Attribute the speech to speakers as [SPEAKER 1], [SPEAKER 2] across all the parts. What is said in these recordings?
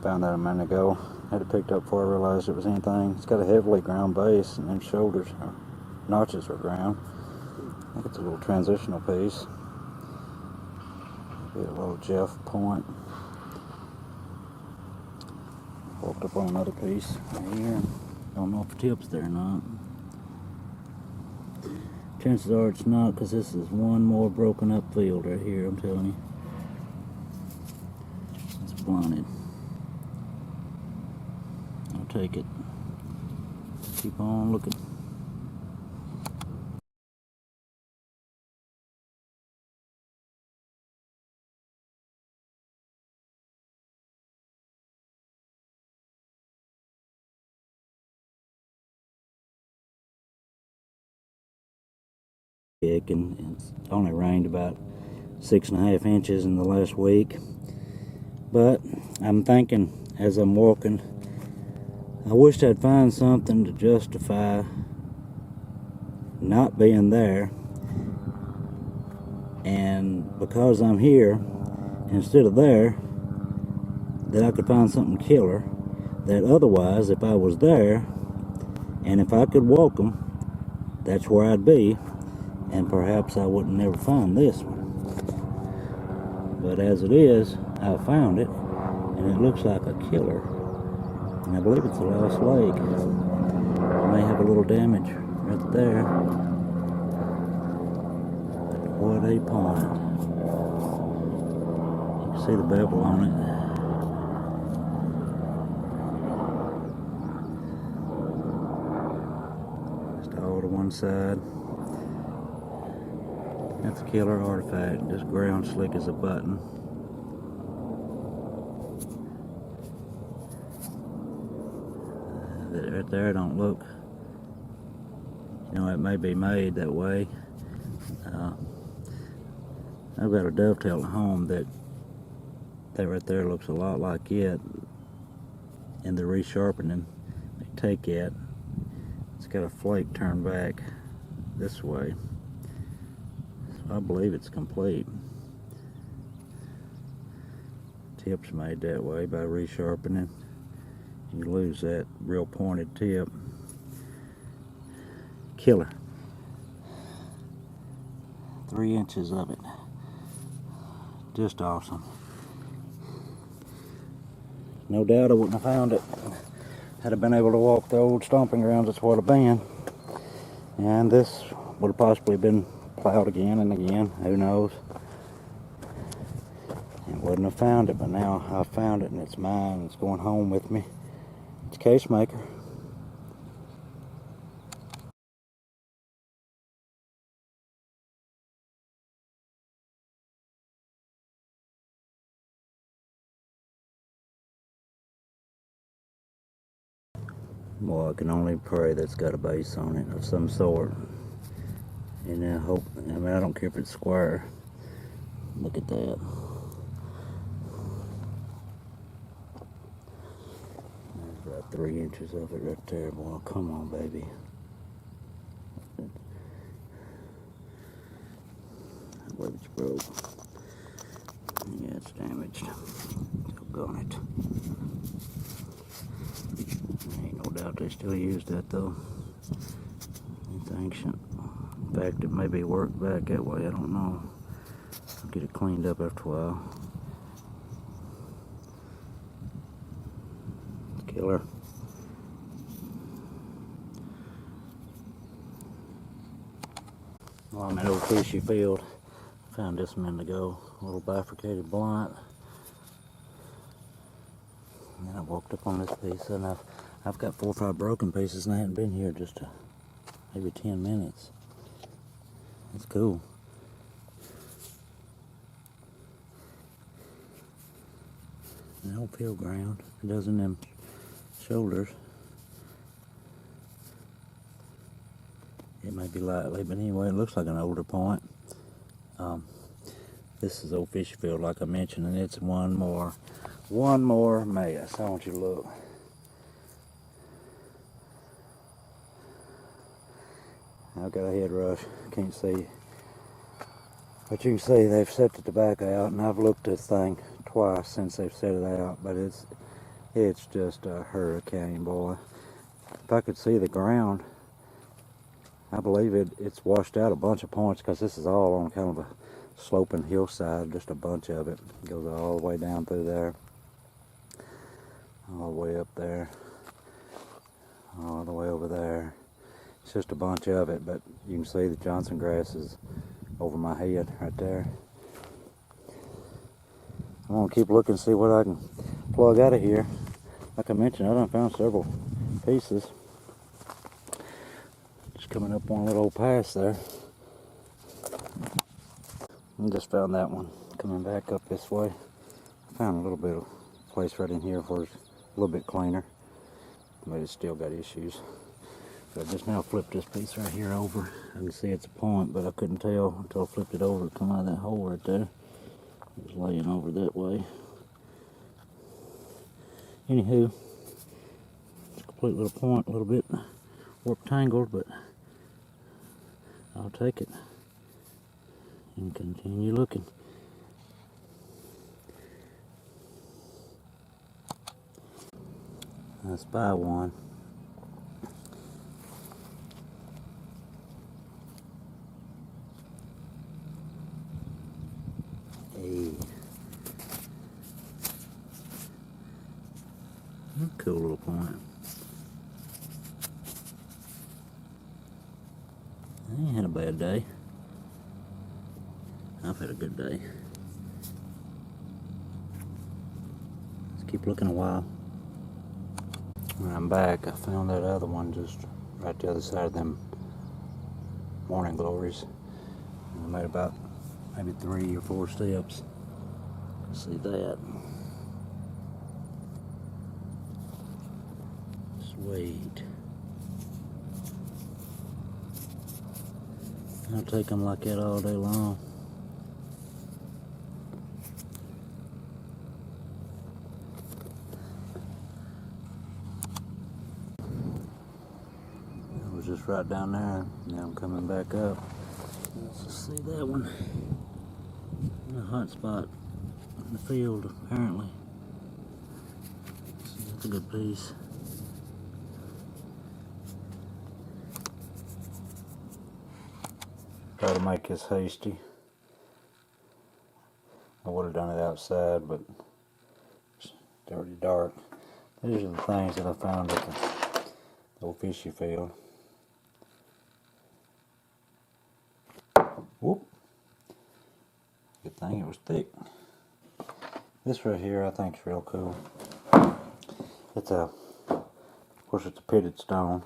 [SPEAKER 1] Found that a minute ago. Had it picked up before I realized it was anything. It's got a heavily ground base, and then shoulders, notches are ground. I think it's a little transitional piece. Be a little Jeff point. Walked up on another piece right here. Don't know if the tip's there or not. Chances are it's not, because this is one more broken up field right here, I'm telling you. It's blunted. I'll take it. Keep on looking. And it's only rained about 6.5 inches in the last week. But I'm thinking as I'm walking, I wished I'd find something to justify not being there. And because I'm here instead of there, that I could find something killer. That otherwise, if I was there and if I could walk them, that's where I'd be. And perhaps I wouldn't never find this one. But as it is, I found it, and it looks like a killer. And I believe it's a lost lake. I may have a little damage right there. But what a pond. You can see the bevel on it. Just all to one side. That's a killer artifact, just ground slick as a button. Right there don't look, you know, it may be made that way. I've got a dovetail at home that right there looks a lot like it, and the resharpening they take it. It's got a flake turned back this way. I believe it's complete. Tip's made that way by resharpening. You lose that real pointed tip. Killer. 3 inches of it. Just awesome. No doubt I wouldn't have found it had I been able to walk the old stomping grounds. That's where I'd have been. And this would have possibly been plowed again and again, who knows. And wouldn't have found it, but now I've found it and it's mine. It's going home with me. It's Case Maker. Well, I can only pray that's got a base on it of some sort. And I hope, I mean, I don't care if it's square. Look at that. There's about 3 inches of it right there. Boy, come on, baby. I believe it's broke. Yeah, it's damaged. Doggone it. Ain't no doubt they still use that though. It's ancient. In fact, it may be worked back that way. I don't know. I'll get it cleaned up after a while. Killer. Well, I'm in an old fishy field. Found this a minute ago. A little bifurcated blunt. And then I walked up on this piece, and I've got 4 or 5 broken pieces, and I hadn't been here just maybe 10 minutes. That's cool. I don't feel ground. It does in them shoulders. It may be lightly, but anyway, it looks like an older point. This is Old Fishy Field, like I mentioned, and it's one more mess. I want you to look. I've got a head rush. Can't see. But you can see they've set the tobacco out, and I've looked at this thing twice since they've set it out, but It's just a hurricane, boy. If I could see the ground, I believe it's washed out a bunch of points, because this is all on kind of a sloping hillside. Just a bunch of it goes all the way down through there, all the way up there, all the way over there. It's just a bunch of it, but you can see the Johnson grass is over my head right there. I'm gonna keep looking, see what I can plug out of here. Like I mentioned, I done found several pieces. Just coming up on a little old pass there. I just found that one coming back up this way. I found a little bit of place right in here where it's a little bit cleaner, but it's still got issues. So I just now flipped this piece right here over. I can see it's a point, but I couldn't tell until I flipped it over to come out of that hole right there. It was laying over that way. Anywho, it's a complete little point, a little bit warped tangled, but I'll take it and continue looking. I spy one. Hey. Cool little point. I ain't had a bad day. I've had a good day. Let's keep looking a while. When I'm back, I found that other one just right the other side of them morning glories. I made about maybe 3 or 4 steps. See that? Sweet. I'll take them like that all day long. It was just right down there. Now I'm coming back up. Let's see that one. In a hot spot in the field, apparently. So that's a good piece. Try to make this hasty. I would have done it outside, but it's already dark. These are the things that I found at the old fishy field. Whoop. Good thing it was thick. This right here I think is real cool. It's of course it's a pitted stone.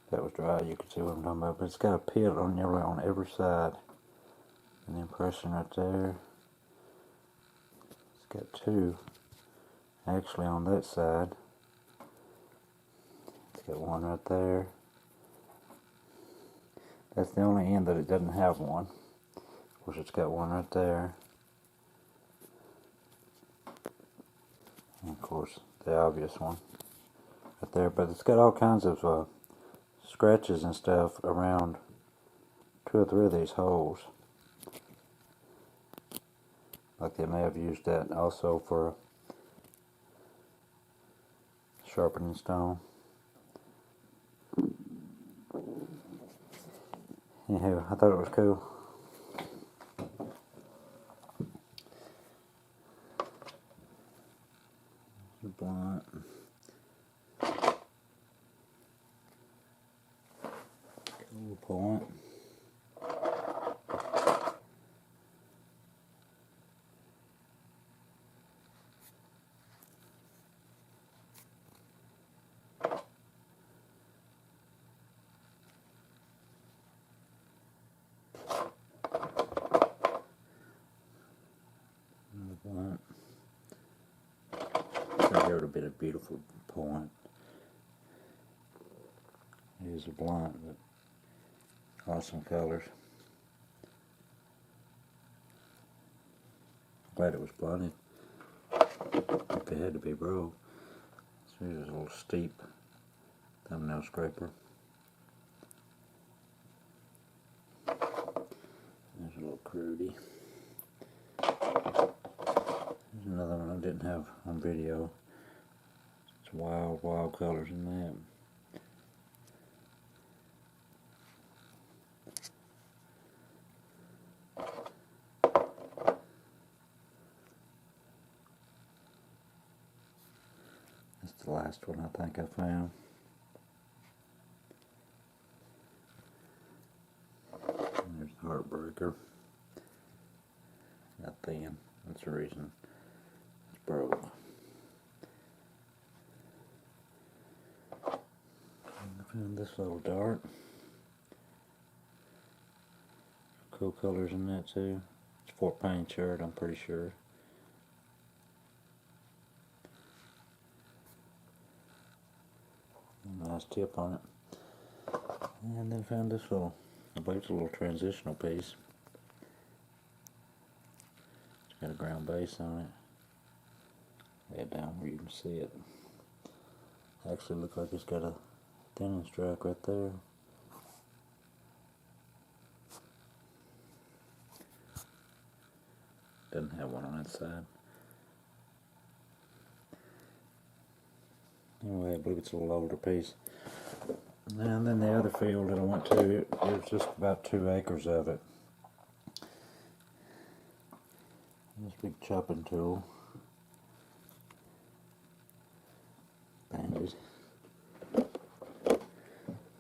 [SPEAKER 1] If that was dry, you could see what I'm talking about. But it's got a pit on every side. An impression right there. It's got 2 actually on that side. It's got 1 right there. That's the only end that it doesn't have one. Of course, it's got 1 right there. And of course, the obvious one right there. But it's got all kinds of scratches and stuff around 2 or 3 of these holes. Like they may have used that also for sharpening stone. Anywho, I thought it was cool. Blunt. Cool point. Blunt. So here would have been a beautiful point. Here's a blunt, but awesome colors. Glad it was blunted. If it had to be broke. So here's a little steep thumbnail scraper. There's a little crudy. There's another one I didn't have on video. wild, wild colors in that. That's the last one I think I found. And there's the Heartbreaker. Not thin. That's the reason it's broke. I found this little dart. Cool colors in that too. It's a Fort Payne shirt, I'm pretty sure. Nice tip on it. And then found this little, I believe it's a little transitional piece. It's got a ground base on it. Lay it down where you can see it. Actually looks like it's got a thinning strike right there. Doesn't have one on that side. Anyway, I believe it's a little older piece. And then the other field that I went to, it was just about 2 acres of it. This big chopping tool. Banded.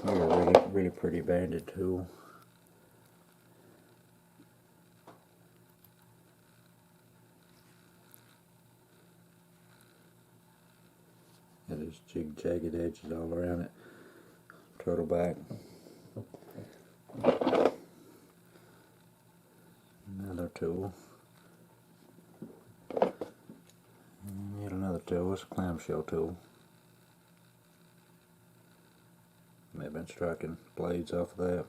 [SPEAKER 1] Here's a really pretty banded tool. Got these jagged edges all around it. Turtle back. Another tool. And yet another tool. It's a clamshell tool. May have been striking blades off of that.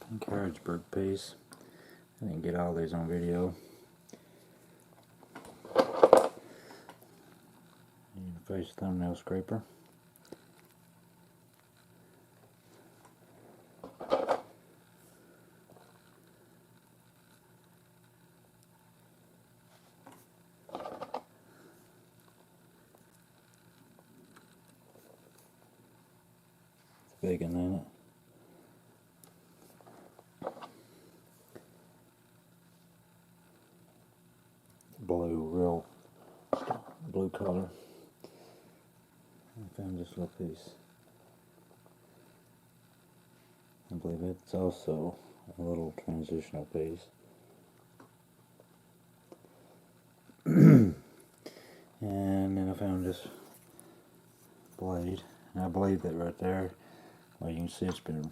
[SPEAKER 1] Pink Harrodsburg piece. I didn't get all these on video. And face thumbnail scraper. It's big and in it. Blue, real blue color. I found this little piece. I believe it's also a little transitional piece. And then I found this blade, and I believe that right there, well, you can see it's been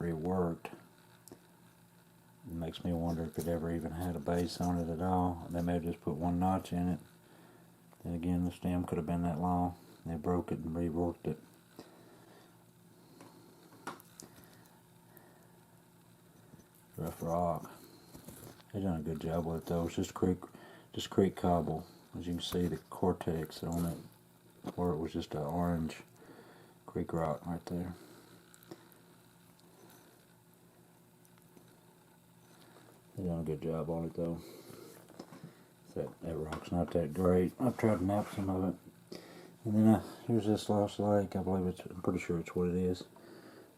[SPEAKER 1] reworked. It makes me wonder if it ever even had a base on it at all. They may have just put one notch in it. Then again, the stem could have been that long. They broke it and reworked it. Rough rock. They done a good job with it though. It's just creek cobble. As you can see, the cortex on it, where it was just an orange creek rock right there. They done a good job on it though. That rock's not that great. I've tried to nap some of it. And then here's this Lost Lake. I'm pretty sure it's what it is.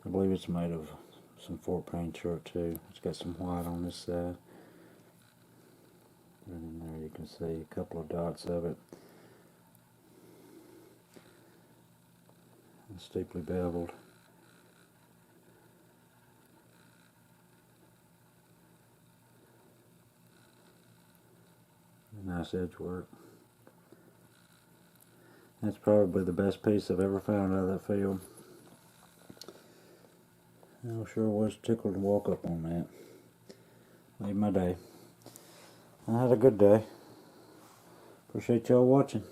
[SPEAKER 1] I believe it's made of some Fort Payne shirt too. It's got some white on this side. And in there you can see a couple of dots of it. It's steeply beveled. Nice edge work. That's probably the best piece I've ever found out of that field. I sure was tickled to walk up on that. Made my day. I had a good day. Appreciate y'all watching.